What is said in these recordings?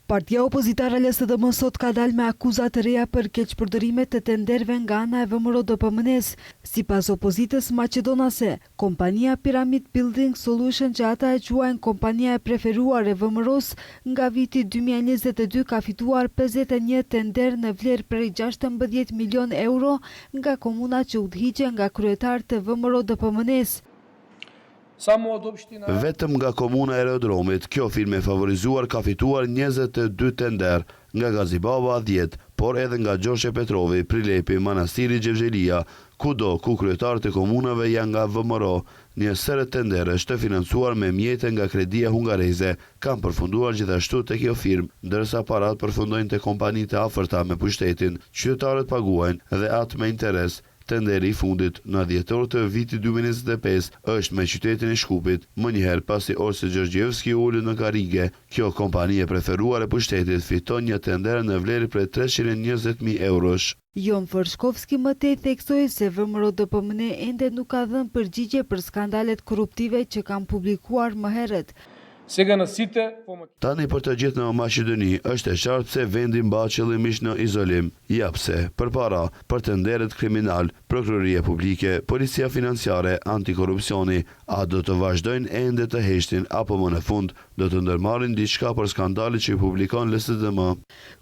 Partia opozitare LSDM sot ka dalë me akuzat të reja për keqpërdorimet të tenderëve nga ana e VMRO-DPM-s. Sipas opozitës maqedonase, kompania Pyramid Building Solution, që ata e quajnë kompania e preferuar e VMRO-s, nga viti 2022 ka fituar 51 tender në vlerë prej 16 milion euro nga komuna që udhëhiqen nga kryetarët e VMRO-DPM-s. Vetëm nga komuna e aerodromit, kjo firmë e favorizuar ka fituar 22 tender, nga Gazibaba 10, por edhe nga Gjoshe Petrovi, Prilepi, Manastiri Gjevgjelia, kudo ku kryetarët e komunave janë nga VMRO. Një sere tenderesh të financuar me mjete nga Kredia Hungareze kanë përfunduar gjithashtu të kjo firmë, ndërsa parat përfundojnë të kompanitë e afërta me pushtetin, qytetarët paguajnë dhe atë me interes. Tenderi i fundit në dhjetor të vitit 2025 është me qytetin e Shkupit, më njëherë pasi Orse Gjergjevski ulën në Karige. Kjo kompani e preferuar e pushtetit fiton një tender në vlerë prej 320.000 eurosh. Jon Fërshkovski më tej theksoi se VMRO-DPM ende nuk ka dhënë përgjigje për skandalet korruptive që kanë publikuar më herët. Tani për të gjithë në Maqedoni është e qartë pse vendi mbahet qëllimisht në izolim. Ja pse, përpara, për tenderet kriminal, prokuroria publike, policia financiare, antikorrupsioni, a do të vazhdojnë ende të heshtin apo më në fund do të ndërmarrin diçka për skandalit që i publikon LSDM.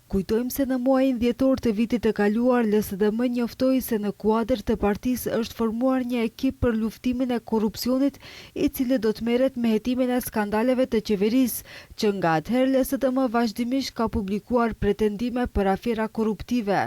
Kujtojmë se në muajin dhjetor të vitit të kaluar, LSDM njoftoi se në kuadër të partisë është formuar një ekip për luftimin e korrupsionit, i cili do të merret me hetimin e skandaleve të qeverisë, që nga atëherë LSDM vazhdimisht ka publikuar pretendime për afera korruptive.